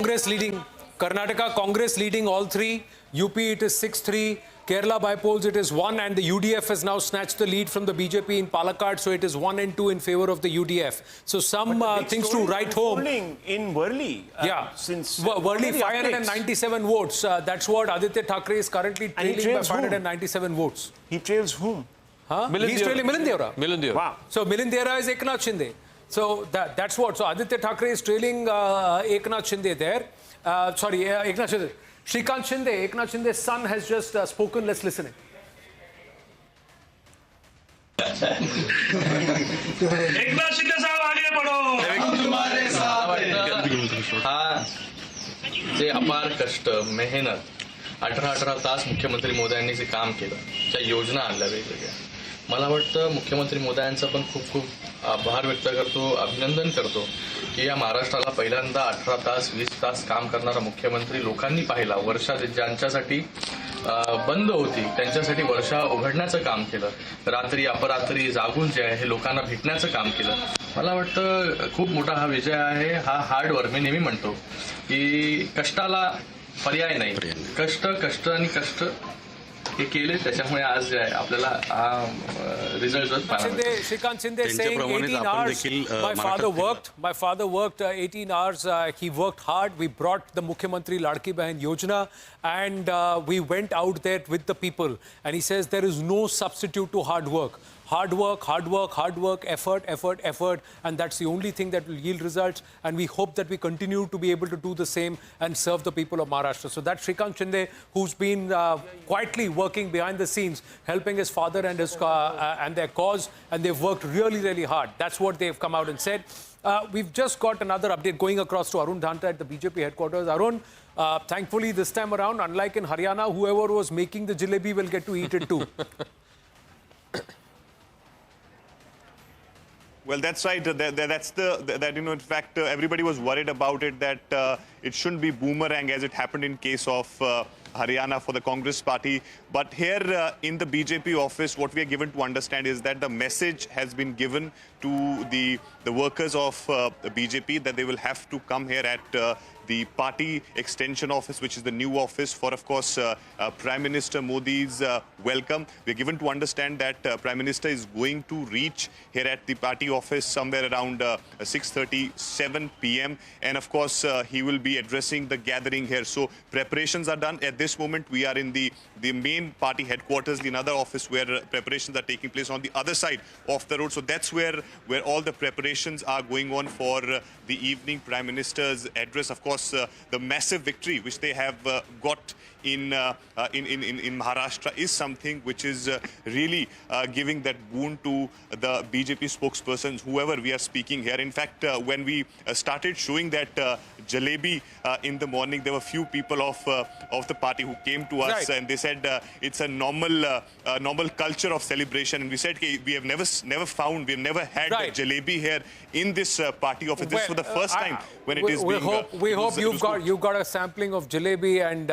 Congress leading. Karnataka, Congress leading all three. UP, it is 6-3. Kerala by polls, it is 1. And the UDF has now snatched the lead from the BJP in Palakkad. So it is 1 and 2 in favor of the UDF. So some things to write home. In Worli. Yeah. Since Worli, 597 votes. That's what Aditya Thackeray is currently trailing by 597 votes. He trails whom? He's trailing Milind Deora. Wow. So Milind Deora is Eknath Shinde. So that's what. So Aditya Thackeray is trailing Eknath Shinde there. Eknath Shinde. Shrikant Shinde, Eknath Shinde's son, has just spoken. Let's listen in. Eknath Shinde साहब आगे बढ़ो. तुम्हारे साथ जे अपार कष्ट मेहनत 18 तास मुख्यमंत्री मोदयांनी जे काम केलं त्या योजना आणल्या वेगवेगळ्या मला वाटतं मुख्यमंत्री मोदयांचा पण खूप खूप आभार व्यक्त करतो अभिनंदन करतो की या महाराष्ट्राला पहिल्यांदा 18 तास 20 तास काम करणारा मुख्यमंत्री लोकांनी पाहिला वर्षा ज्यांच्यासाठी बंद होती त्यांच्यासाठी वर्षा उघडण्याचं काम केलं रात्री अपरात्री जागून जे आहे हे लोकांना भेटण्याचं काम केलं मला वाटतं खूप मोठा हा विजय आहे हा हार्ड वर्क मी नेहमी म्हणतो की कष्टाला पर्याय नाही कष्ट आणि कष्ट हे केले त्याच्यामुळे आज जे आहे आपल्याला result Shrikant Shinde saying 18 hours my father worked 18 hours he worked hard we brought the Mukhyamantri Ladki Bahin Yojana and we went out there with the people and he says there is no substitute to hard work effort and that's the only thing that will yield results and we hope that we continue to be able to do the same and serve the people of Maharashtra. So that's Shrikant Shinde who's been quietly working behind the scenes helping his father and his and their cause and they've worked really hard. That's what they've come out and said. We've just got another update going across to Arun Dhanta at the BJP headquarters. Arun, thankfully this time around, unlike in Haryana, whoever was making the jalebi will get to eat it too. Well, that's right. In fact, everybody was worried about it, that it shouldn't be boomerang as it happened in case of Haryana for the Congress party. But here in the BJP office, what we are given to understand is that the message has been given to the workers of the BJP that they will have to come here at the party extension office, which is the new office for, of course, Prime Minister Modi's welcome. We're given to understand that Prime Minister is going to reach here at the party office somewhere around 6:37 p.m. And, of course, he will be addressing the gathering here. So preparations are done. At this moment, we are in the main party headquarters, the another office where preparations are taking place on the other side of the road. So that's where all the preparations are going on for the evening Prime Minister's address. Of course, the massive victory which they have got in Maharashtra is something which is really giving that boon to the BJP spokespersons, whoever we are speaking here. In fact, when we started showing that jalebi in the morning, there were few people of the party who came to us and they said it's a normal culture of celebration. And we said we have never had jalebi here in this party office. This is for the first time when it is being. We hope you've got a sampling of jalebi and.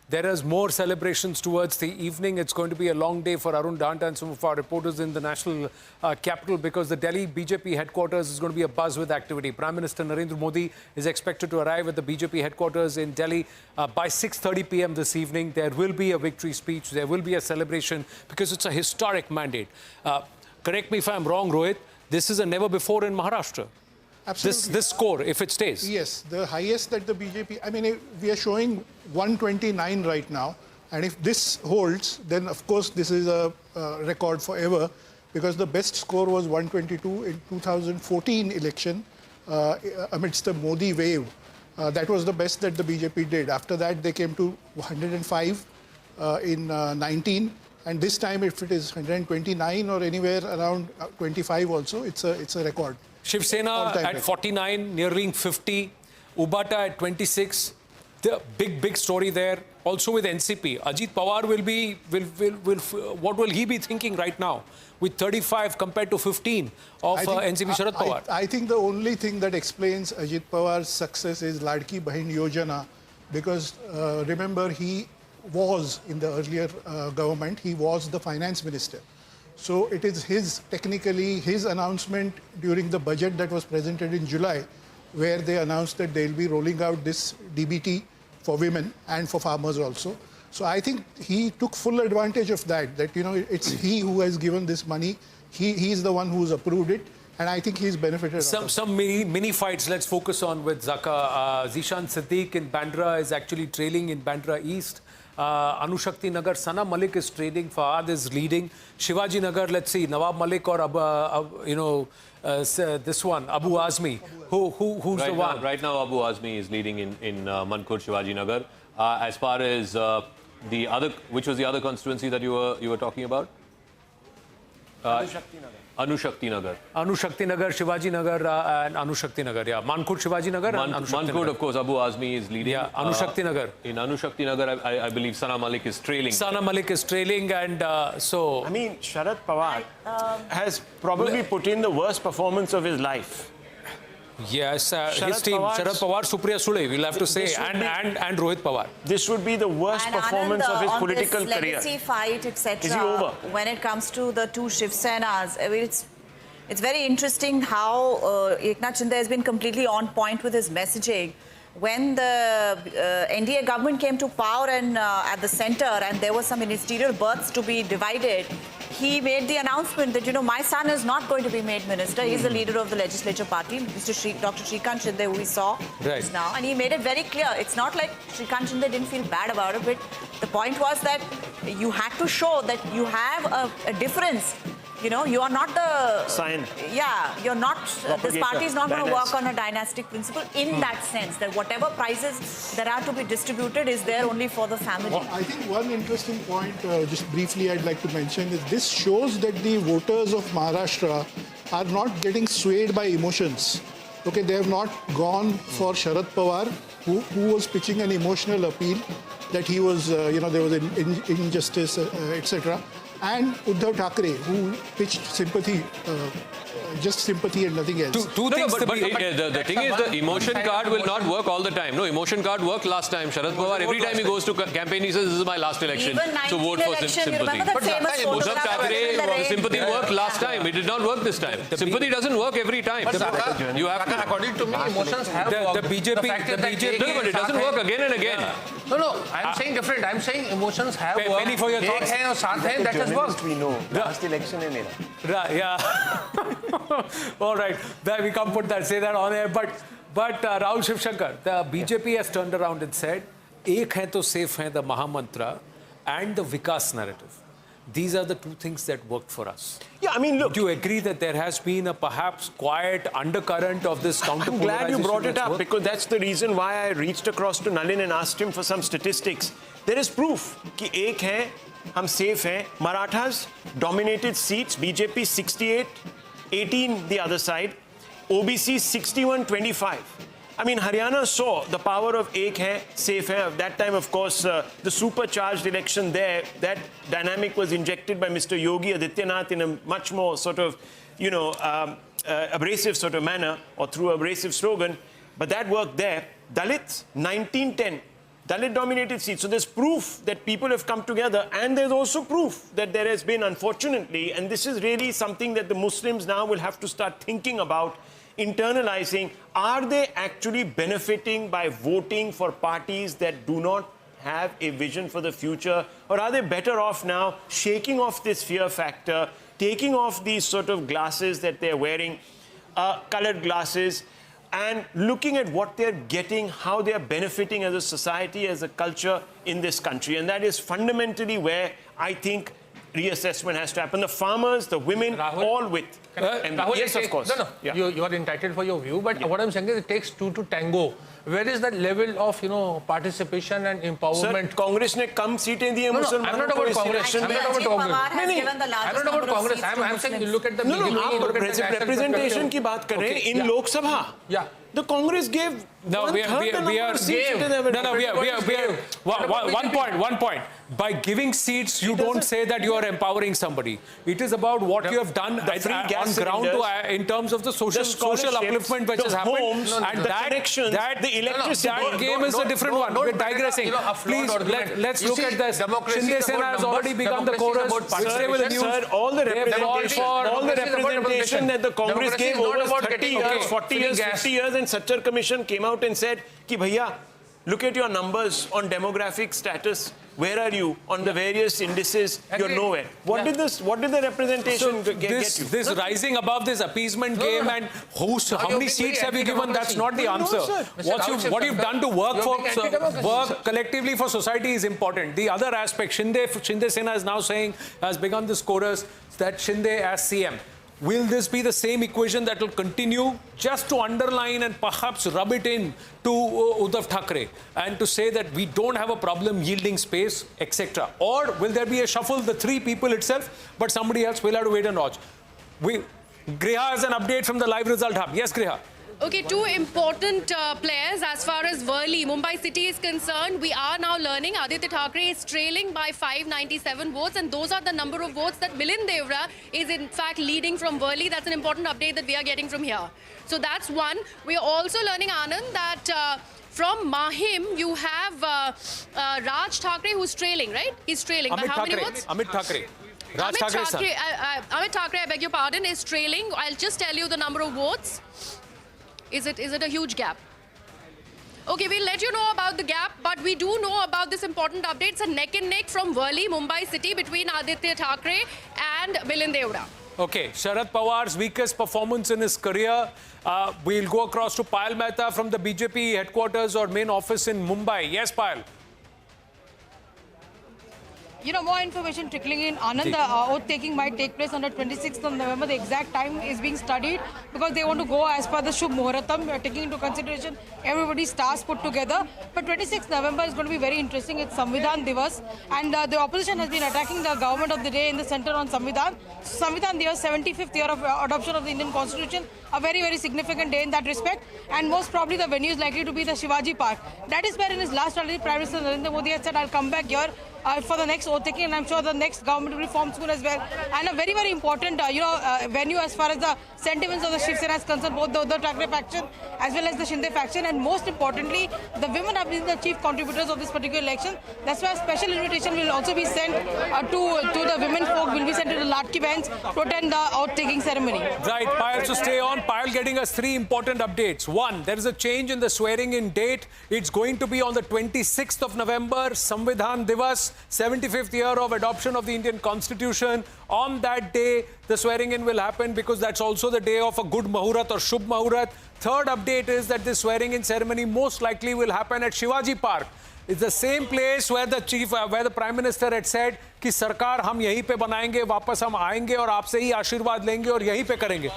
There is more celebrations towards the evening. It's going to be a long day for Arun Dhanta and some of our reporters in the national capital because the Delhi BJP headquarters is going to be abuzz with activity. Prime Minister Narendra Modi is expected to arrive at the BJP headquarters in Delhi by 6:30 p.m. this evening. There will be a victory speech. There will be a celebration because it's a historic mandate. Correct me if I'm wrong, Rohit. This is a never before in Maharashtra. Absolutely. This score, if it stays. Yes, the highest that the BJP, I mean, we are showing 129 right now. And if this holds, then of course this is a record forever because the best score was 122 in 2014 election amidst the Modi wave. That was the best that the BJP did. After that, they came to 105 in 19. And this time, if it is 129 or anywhere around 25 also, it's a record. Shiv Sena at 49, nearing 50. Ubata at 26. The big story there. Also with NCP, Ajit Pawar what will he be thinking right now with 35 compared to 15 of NCP Sharad Pawar? I think the only thing that explains Ajit Pawar's success is Ladki Bahin Yojana, because remember he was in the earlier government, he was the finance minister. So it is technically his announcement during the budget that was presented in July where they announced that they'll be rolling out this DBT for women and for farmers also. So I think he took full advantage of that, it's he who has given this money. He's the one who's approved it. And I think he's benefited. Some mini fights let's focus on with Zaka. Zishan Siddique in Bandra is actually trailing in Bandra East. Anushakti Nagar, Sana Malik is trailing. Fahad is leading. Shivaji Nagar, let's see, Nawab Malik or this one, Abu Azmi. Who's the one? Right now, Abu Azmi is leading in Mankur Shivaji Nagar. As far as the other, which was the other constituency that you were talking about? Anushakti Nagar. Anushakti Nagar, Shivaji Nagar, and Anushakti Nagar. Yeah, Mankur Shivaji Nagar and Anushakti Nagar. Of course, Abu Azmi is leading. Yeah, Anushakti Nagar. In Anushakti Nagar, I believe Sana Malik is trailing. Sana Malik is trailing, and so. I mean, Sharad Pawar has probably put in the worst performance of his life. Yes, his team, Sharad Pawar, Supriya Sule, we'll have to say, and Rohit Pawar. This would be the worst performance of his political on this career. legacy fight, etc. Is he over? When it comes to the two Shiv Senas, I mean, it's very interesting how Eknath Shinde has been completely on point with his messaging. When the NDA government came to power and at the center, and there were some ministerial berths to be divided, he made the announcement that, my son is not going to be made minister. He's the leader of the legislature party, Dr. Shrikant Shinde, who we saw just now. And he made it very clear. It's not like Shrikant Shinde didn't feel bad about it, but the point was that you had to show that you have a difference. You are not the... Sign. Yeah, you're not... This party is not going to work Dynasty. on a dynastic principle in that sense, that whatever prizes that are to be distributed is there only for the family. Well, I think one interesting point, just briefly I'd like to mention, is this shows that the voters of Maharashtra are not getting swayed by emotions. Okay, they have not gone for Sharad Pawar, who was pitching an emotional appeal that he was, there was an injustice, etc. And Uddhav Thackeray, who pitched sympathy, just sympathy and nothing else. Two things. But the thing is, the emotion card will not work all the time. No, emotion card worked last time. Sharad Pawar, every time he goes to campaign, he says, this is my last election. So vote for sympathy. But Uddhav Thackeray, sympathy worked last time. It did not work this time. Sympathy doesn't work every time. You have to... According to me, emotions have worked. The BJP... No, but it doesn't work again and again. No, I'm saying different. I'm saying emotions have worked. Penny for your thoughts. Ek hai aur saath hai, that has worked. We know. Last election in India. Right, yeah. All right. We can't put that, say that on air. But Rahul Shivshankar, the BJP has turned around and said, Ek hai to safe hai, the Mahamantra, and the Vikas narrative. These are the two things that worked for us. Yeah, I mean, look. Do you agree that there has been a perhaps quiet undercurrent of this counter-polarization? I'm glad you brought it up, because that's the reason why I reached across to Nalin and asked him for some statistics. There is proof कि एक है, हम safe हैं. Marathas dominated seats, BJP 68, 18 the other side, OBC 61-25. I mean, Haryana saw the power of Ek Hai, Safe Hai. At that time, of course, the supercharged election there, that dynamic was injected by Mr. Yogi Adityanath in a much more sort of, abrasive sort of manner, or through abrasive slogan. But that worked there. Dalits, 19-10. Dalit-dominated seats. So there's proof that people have come together, and there's also proof that there has been, unfortunately, and this is really something that the Muslims now will have to start thinking about, internalizing, are they actually benefiting by voting for parties that do not have a vision for the future, or are they better off now shaking off this fear factor, taking off these sort of glasses that they're wearing, colored glasses, and looking at what they're getting, how they're benefiting as a society, as a culture in this country. And that is fundamentally where I think reassessment has to happen. The farmers, the women, Rahul, all with. Rahul, Yes, of course. No. Yeah. You are entitled for your view, but what I'm saying is it takes two to tango. Where is that level of, participation and empowerment? Sir, Congress ने कम सीटें दी हैं मुसलमानों I'm not about Congress. I'm not about Congress. I'm not about Congress. I'm saying you look at the No, BJP, आप representation की बात कर रहे हैं in Lok Sabha. Yeah. The Congress gave No, we are one point. By giving seats, you don't say that you are empowering somebody. It is about what you have done on ground in terms of the social upliftment which has happened, homes, and the connections, the electricity. That game is a different one. We're digressing. Please, let's look at this. Shinde Sena has already begun the chorus. We'll stay with the news. Sir, all the representation that the Congress gave over 30 years, 40 years, 50 years, and Sachar Commission came out and said, ki bhaiya, look at your numbers on demographic status. Where are you on the various indices? You're nowhere. What did the representation get you? This rising above this appeasement game and how many seats have you given? That's not the answer. What you've done to work collectively for society is important. The other aspect, Shinde Sena is now saying, has begun this chorus that Shinde as CM. Will this be the same equation that will continue? Just to underline and perhaps rub it in to Uddhav Thackeray and to say that we don't have a problem yielding space, etc. Or will there be a shuffle, the three people itself, but somebody else will have to wait and watch? Griha has an update from the live result hub. Yes, Griha. Okay, two important players as far as Worli, Mumbai city is concerned. We are now learning Aditya Thackeray is trailing by 597 votes, and those are the number of votes that Milind Devra is in fact leading from Worli. That's an important update that we are getting from here. So that's one. We are also learning, Anand, that from Mahim, you have Raj Thackeray who's trailing, right? He's trailing. By how many votes? Amit Thackeray. Amit Thackeray, I beg your pardon, is trailing. I'll just tell you the number of votes. Is it a huge gap? Okay, we'll let you know about the gap, but we do know about this important update. It's a neck and neck from Worli, Mumbai city, between Aditya Thackeray and Milind Devra. Okay, Sharad Pawar's weakest performance in his career. We'll go across to Payal Mehta from the BJP headquarters or main office in Mumbai. Yes, Payal. You know, more information trickling in. Anand, the oath taking might take place on the 26th of November. The exact time is being studied because they want to go as per the Shubh Muhuratam. We are taking into consideration everybody's stars put together. But 26th November is going to be very interesting. It's Samvidhan Divas. And the opposition has been attacking the government of the day in the center on Samvidhan. Samvidhan Divas, 75th year of adoption of the Indian Constitution. A very, very significant day in that respect. And most probably the venue is likely to be the Shivaji Park. That is where in his last rally, Prime Minister Narendra Modi had said, I'll come back here for the next oath taking, and I'm sure the next government will be formed soon as well. And a very, very important venue as far as the sentiments of the Shiv Sena is concerned, both the Uddhav Thackeray faction as well as the Shinde faction, and most importantly, the women have been the chief contributors of this particular election. That's why a special invitation will also be sent to the women folk, will be sent to the Latki bands to attend the oath taking ceremony. Right, Payal, so stay on. Payal getting us three important updates. One, there is a change in the swearing in date. It's going to be on the 26th of November, Samvidhan Divas, 75th year of adoption of the Indian Constitution. On that day, the swearing in will happen because that's also the day of a good Mahurat or Shubh Mahurat. Third update is that this swearing in ceremony most likely will happen at Shivaji Park. It's the same place where the Prime Minister had said कि सरकार हम यहीं पे बनाएंगे, वापस हम आएंगे और आपसे ही आशीर्वाद लेंगे और यहीं पे करेंगे.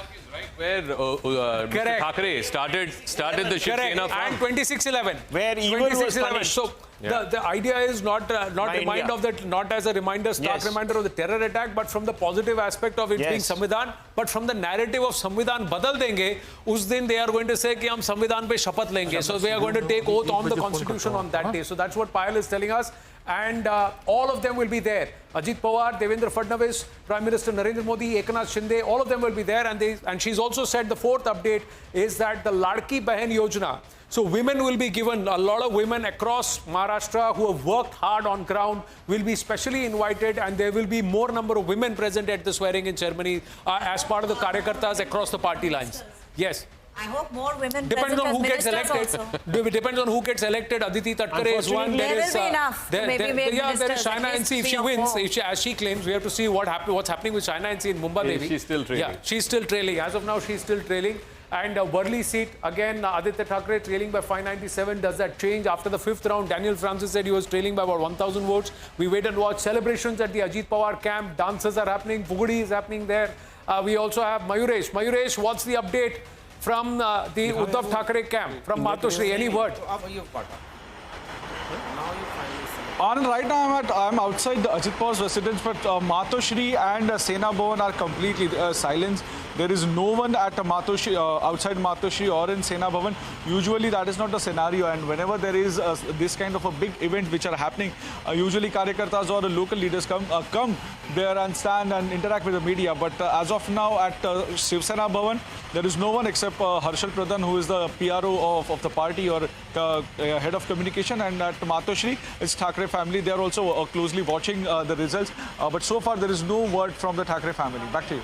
Where Mr. Thackeray started the Shiv Sena from. And 2611. Where evil was punished. So the idea is not as a reminder, stark reminder of the terror attack, but from the positive aspect of it being Samvidhan, but from the narrative of Samvidhan badal denge, us din they are going to say कि हम संविधान पे शपथ लेंगे. So they are going to take oath on the Constitution on that day. So that's what Payal is telling us. And all of them will be there. Ajit Pawar, Devendra Fadnavis, Prime Minister Narendra Modi, Eknath Shinde, all of them will be there. And she's also said the fourth update is that the Ladki Bahan Yojana. So women will be given, a lot of women across Maharashtra who have worked hard on ground will be specially invited, and there will be more number of women present at the swearing-in ceremony as part of the Karyakartas across the party lines. Yes. I hope more women depends on who gets elected. Also. Depends on who gets elected. Aditi Thackeray is one. There will be enough. There is Shaina NC. If she wins, as she claims, we have to see what's happening with Shaina NC in Mumbai. Yeah, she's still trailing. Yeah, she's still trailing. As of now, she's still trailing. And Worli seat, again, Aditya Thackeray trailing by 597. Does that change after the fifth round? Daniel Francis said he was trailing by about 1,000 votes. We wait and watch. Celebrations at the Ajit Pawar camp. Dances are happening. Pugudi is happening there. We also have Mayuresh. Mayuresh, what's the update from the Uddhav Thackeray camp, from Matoshri? Any word? Now you finally Anand, right now I'm outside the Ajit Pawar's residence, but Matoshri and Sena Bhavan are completely silent. There is no one at Matoshri, outside Matoshri or in Sena Bhavan. Usually that is not the scenario, and whenever there is this kind of a big event which are happening, usually Karyakartas or the local leaders come there and stand and interact with the media. But as of now at Shiv Sena Bhavan, there is no one except Harshal Pradhan, who is the PRO of the party or head of communication, and at Matoshri, it's Thackeray family. They are also closely watching the results. But so far there is no word from the Thackeray family. Back to you.